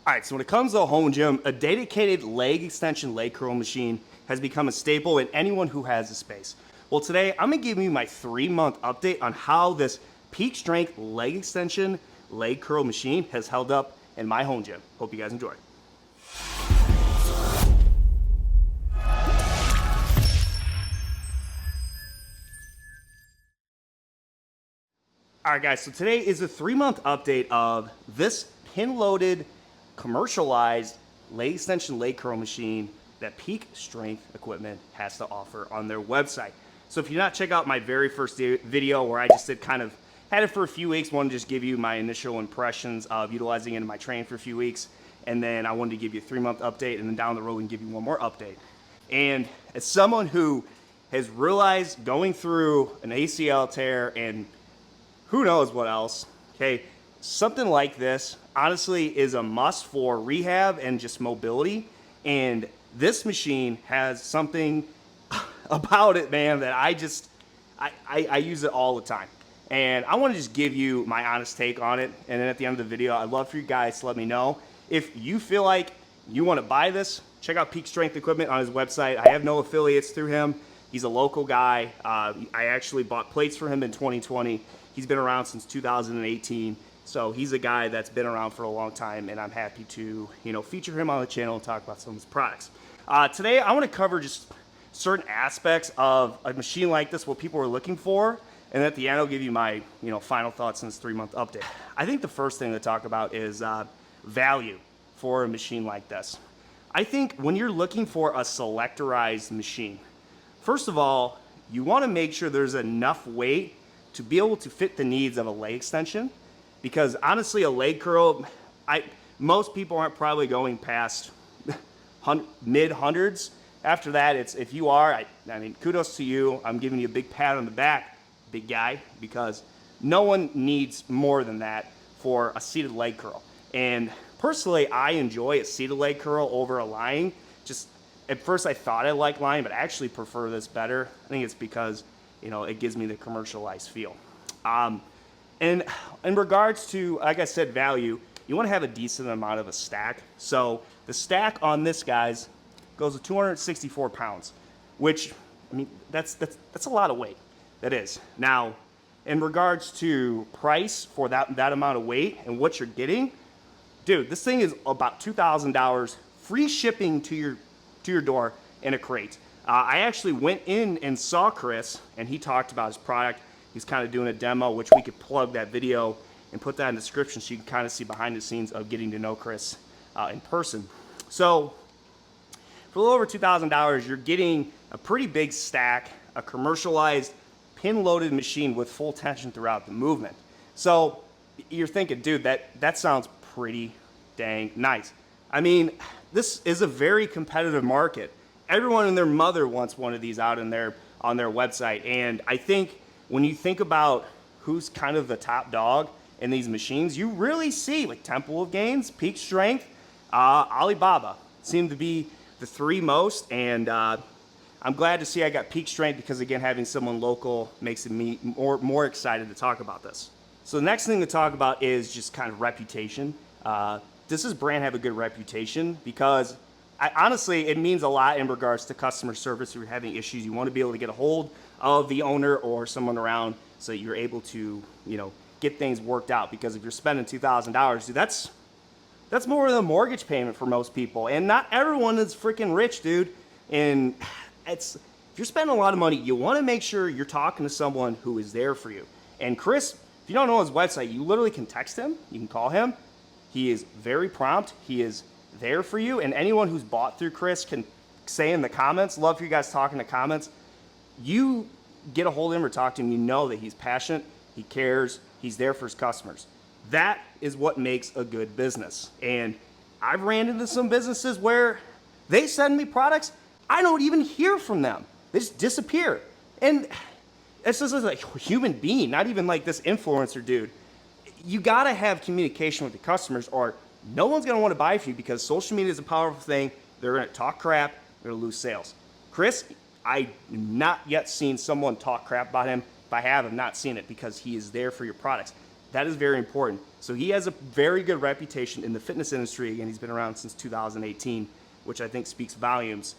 All right, so when it comes to a home gym, a dedicated leg extension leg curl machine has become a staple in anyone who has the space. Well, today I'm gonna give you my 3-month update on how this peak strength leg extension leg curl machine has held up in my home gym. Hope you guys enjoy. All right, guys, so today is a 3-month update of this pin-loaded, commercialized leg extension leg curl machine that Peak Strength Equipment has to offer on their website. So if you not check out my very first video where I just had it for a few weeks, wanted to just give you my initial impressions of utilizing it in my training for a few weeks, and then I wanted to give you a 3-month update, and then down the road we can give you one more update. And as someone who has realized going through an ACL tear and who knows what else, okay, something like this honestly is a must for rehab and just mobility. And this machine has something about it, man, that I use it all the time. And I want to just give you my honest take on it. And then at the end of the video, I'd love for you guys to let me know if you feel like you want to buy this. Check out Peak Strength Equipment on his website. I have no affiliates through him. He's a local guy. I actually bought plates for him in 2020. He's been around since 2018. So he's a guy that's been around for a long time, and I'm happy to, feature him on the channel and talk about some of his products. Today, I want to cover just certain aspects of a machine like this, what people are looking for, and at the end, I'll give you my, final thoughts on this 3-month update. I think the first thing to talk about is value for a machine like this. I think when you're looking for a selectorized machine, first of all, you want to make sure there's enough weight to be able to fit the needs of a leg extension, because honestly, a leg curl, most people aren't probably going past mid hundreds. After that, if you are, I mean, kudos to you. I'm giving you a big pat on the back, big guy, because no one needs more than that for a seated leg curl. And personally, I enjoy a seated leg curl over a lying. Just at first, I thought I liked lying, but I actually prefer this better. I think it's because it gives me the commercialized feel. And in regards to, like I said, value, you want to have a decent amount of a stack. So the stack on this, guys, goes to 264 pounds, which, I mean, that's a lot of weight. That is. Now, in regards to price for that amount of weight and what you're getting, dude, this thing is about $2,000, free shipping to your door in a crate. I actually went in and saw Chris, and he talked about his product. He's kind of doing a demo, which we could plug that video and put that in the description so you can kind of see behind the scenes of getting to know Chris in person. So for a little over $2,000, you're getting a pretty big stack, a commercialized pin-loaded machine with full tension throughout the movement. So you're thinking, dude, that sounds pretty dang nice. I mean, this is a very competitive market. Everyone and their mother wants one of these out on their website. And I think when you think about who's kind of the top dog in these machines, you really see like Temple of Gains, Peak Strength, Alibaba seem to be the 3 most. And I'm glad to see I got Peak Strength because, again, having someone local makes me more excited to talk about this. So the next thing to talk about is just kind of reputation. Does this brand have a good reputation? Because honestly, it means a lot in regards to customer service. If you're having issues, you want to be able to get a hold of the owner or someone around so that you're able to, get things worked out. Because if you're spending $2,000, dude, that's more than a mortgage payment for most people. And not everyone is freaking rich, dude. And if you're spending a lot of money, you want to make sure you're talking to someone who is there for you. And Chris, if you don't know his website, you literally can text him, you can call him. He is very prompt. He is there for you. And anyone who's bought through Chris can say in the comments, love for you guys talking in the comments, you get a hold of him or talk to him, you know that he's passionate, he cares, he's there for his customers. That is what makes a good business. And I've ran into some businesses where they send me products, I don't even hear from them. They just disappear. And it's just like a human being, not even like this influencer dude. You gotta have communication with the customers or no one's gonna wanna buy from you because social media is a powerful thing. They're gonna talk crap, they're gonna lose sales. Chris, I've not yet seen someone talk crap about him. If I have, I've not seen it because he is there for your products. That is very important. So he has a very good reputation in the fitness industry, and he's been around since 2018, which I think speaks volumes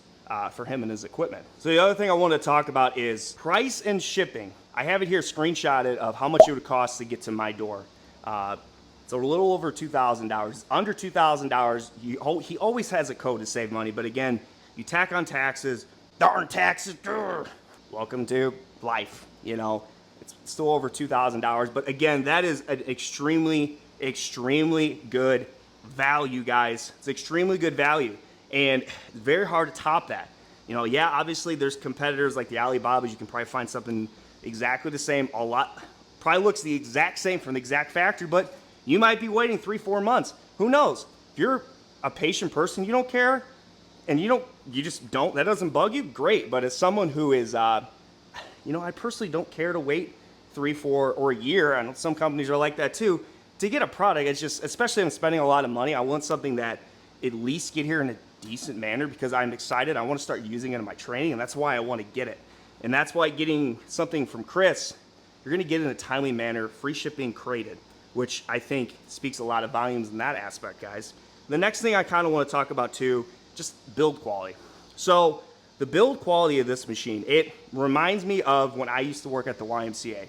for him and his equipment. So the other thing I want to talk about is price and shipping. I have it here screenshotted of how much it would cost to get to my door. It's a little over $2,000. Under $2,000, he always has a code to save money, but again, you tack on taxes, darn taxes, welcome to life, you know. It's still over $2,000, but again, that is an extremely, extremely good value, guys. It's extremely good value, and it's very hard to top that. You know, yeah, obviously there's competitors like the Alibabas. You can probably find something exactly the same, probably looks the exact same from the exact factory, but you might be waiting 3-4 months. Who knows? If you're a patient person, you don't care, and you just don't, that doesn't bug you, great. But as someone who is, you know, I personally don't care to wait 3, 4, or a year. I know some companies are like that too. To get a product, it's just, especially if I'm spending a lot of money, I want something that at least get here in a decent manner because I'm excited. I want to start using it in my training, and that's why I want to get it. And that's why getting something from Chris, you're going to get it in a timely manner, free shipping, crated, which I think speaks a lot of volumes in that aspect, guys. The next thing I kind of want to talk about too, just build quality. So the build quality of this machine, it reminds me of when I used to work at the YMCA.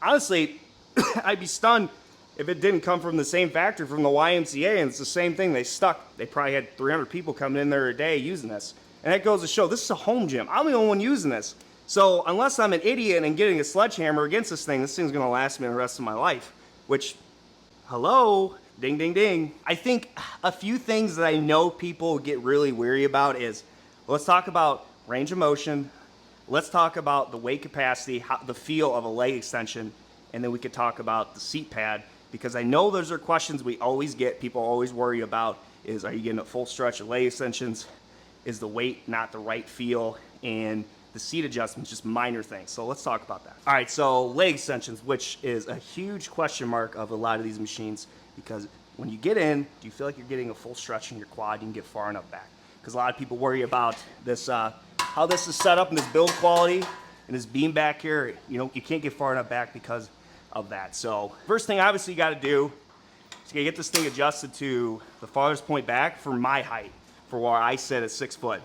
Honestly, I'd be stunned if it didn't come from the same factory from the YMCA, and it's the same thing. They probably had 300 people coming in there a day using this. And that goes to show, this is a home gym. I'm the only one using this. So unless I'm an idiot and getting a sledgehammer against this thing's gonna last me the rest of my life, which, hello, ding, ding, ding. I think a few things that I know people get really weary about is, let's talk about range of motion, let's talk about the weight capacity, the feel of a leg extension, and then we could talk about the seat pad, because I know those are questions we always get, people always worry about, is are you getting a full stretch of leg extensions? Is the weight not the right feel? And the seat adjustments, just minor things. So let's talk about that. All right, so leg extensions, which is a huge question mark of a lot of these machines, because when you get in, do you feel like you're getting a full stretch in your quad? You can get far enough back. Because a lot of people worry about this, how this is set up and this build quality and this beam back here. You know, you can't get far enough back because of that. So first thing obviously you gotta do is you gotta get this thing adjusted to the farthest point back for my height, for where I sit at 6 foot.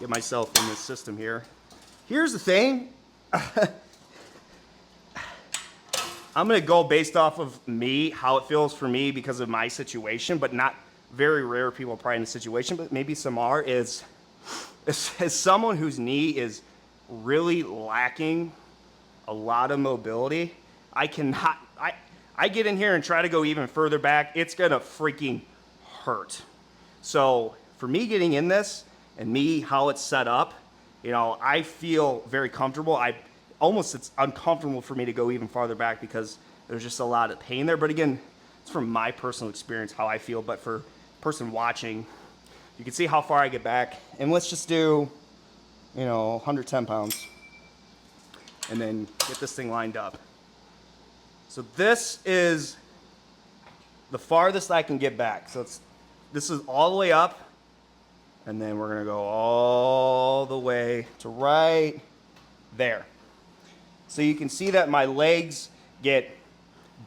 Get myself in this system here. Here's the thing. I'm gonna go based off of me, how it feels for me because of my situation, but not very rare people are probably in the situation, but maybe some are, is as someone whose knee is really lacking a lot of mobility, I get in here and try to go even further back, it's gonna freaking hurt. So for me getting in this and me, how it's set up, you know, I feel very comfortable. It's uncomfortable for me to go even farther back because there's just a lot of pain there. But again, it's from my personal experience, how I feel. But for a person watching, you can see how far I get back. And let's just do, you know, 110 pounds. And then get this thing lined up. So this is the farthest I can get back. So this is all the way up. And then we're gonna go all the way to right there. So you can see that my legs get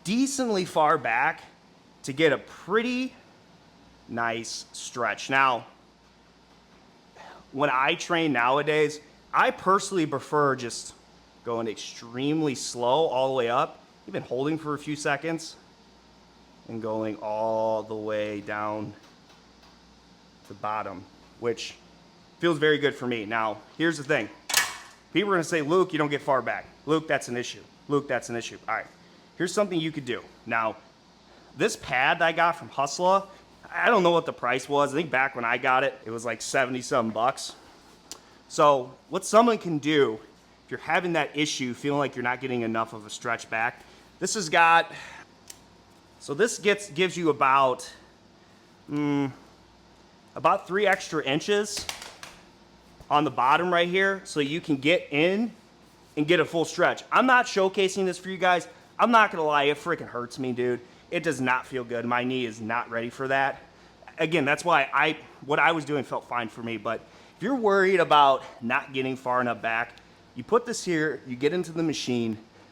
decently far back to get a pretty nice stretch. Now, when I train nowadays, I personally prefer just going extremely slow all the way up, even holding for a few seconds, and going all the way down to bottom, which feels very good for me. Now, here's the thing. People are gonna say, Luke, you don't get far back. Luke, that's an issue. Luke, that's an issue. All right, here's something you could do. Now, this pad that I got from Hustla, I don't know what the price was. I think back when I got it, it was like 70-something bucks. So what someone can do, if you're having that issue, feeling like you're not getting enough of a stretch back, this has got, so this gives you about 3 extra inches on the bottom right here, so you can get in and get a full stretch. I'm not showcasing this for you guys. I'm not gonna lie, it freaking hurts me, dude. It does not feel good. My knee is not ready for that. Again, that's why what I was doing felt fine for me, but if you're worried about not getting far enough back, you put this here, you get into the machine,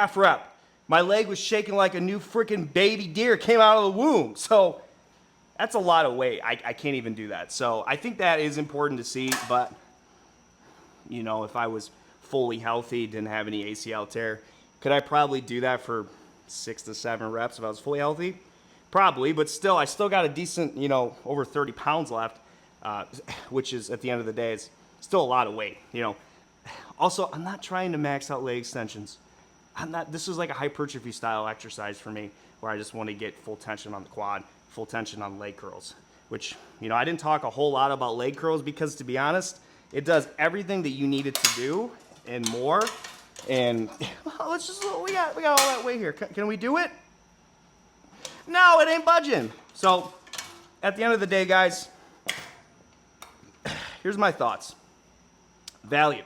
half rep. My leg was shaking like a new freaking baby deer came out of the womb. So that's a lot of weight. I can't even do that. So I think that is important to see, but you know, if I was fully healthy, didn't have any ACL tear, could I probably do that for 6 to 7 reps if I was fully healthy? Probably, but still, I still got a decent, you know, over 30 pounds left, which is, at the end of the day, it's still a lot of weight, you know. Also, I'm not trying to max out leg extensions. This is like a hypertrophy style exercise for me, where I just want to get full tension on the quad, full tension on leg curls, which, you know, I didn't talk a whole lot about leg curls because, to be honest, it does everything that you need it to do and more. And let's just, we got all that weight here. Can we do it? No, it ain't budging. So at the end of the day, guys, here's my thoughts. Value.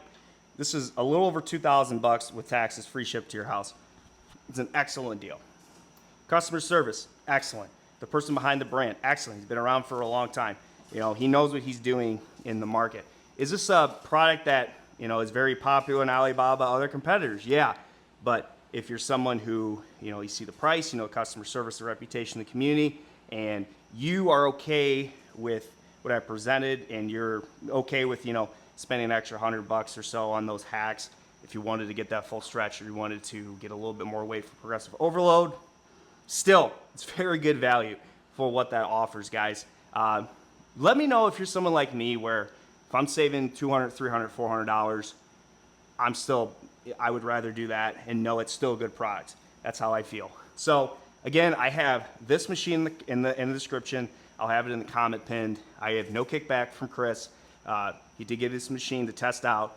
This is a little over $2,000 with taxes, free ship to your house. It's an excellent deal. Customer service, excellent. The person behind the brand, excellent. He's been around for a long time. You know, he knows what he's doing in the market. Is this a product that, you know, is very popular in Alibaba, other competitors? Yeah, but if you're someone who, you know, you see the price, you know, customer service, the reputation, the community, and you are okay with what I presented, and you're okay with, you know, spending an extra $100 or so on those hacks, if you wanted to get that full stretch or you wanted to get a little bit more weight for progressive overload, still, it's very good value for what that offers, guys. Let me know if you're someone like me where if I'm saving $200, $300, $400, I would rather do that and know it's still a good product. That's how I feel. So again, I have this machine in the description. I'll have it in the comment pinned. I have no kickback from Chris. He did give this machine to test out.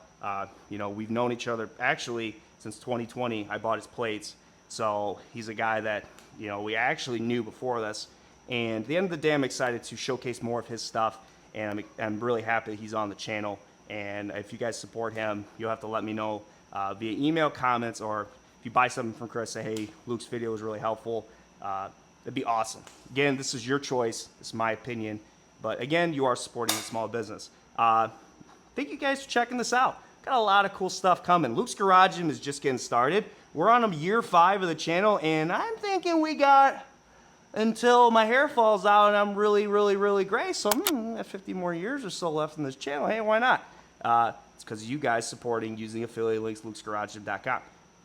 You know, we've known each other actually since 2020. I bought his plates. So he's a guy that, you know, we actually knew before this. And at the end of the day, I'm excited to showcase more of his stuff. And I'm really happy that he's on the channel. And if you guys support him, you'll have to let me know via email, comments, or if you buy something from Chris, say, hey, Luke's video was really helpful. That'd be awesome. Again, this is your choice. It's my opinion. But again, you are supporting a small business. Thank you guys for checking this out. Got a lot of cool stuff coming. Luke's Garage Gym is just getting started. We're on year 5 of the channel, and I'm thinking we got until my hair falls out and I'm really, really, really gray. So I have 50 more years or so left in this channel. Hey, why not? It's because of you guys supporting using affiliate links, lukesgaragegym.com.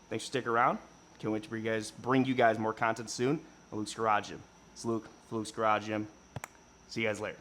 Thanks for sticking around. Can't wait to bring you guys more content soon on Luke's Garage Gym. It's Luke, Luke's Garage Gym. See you guys later.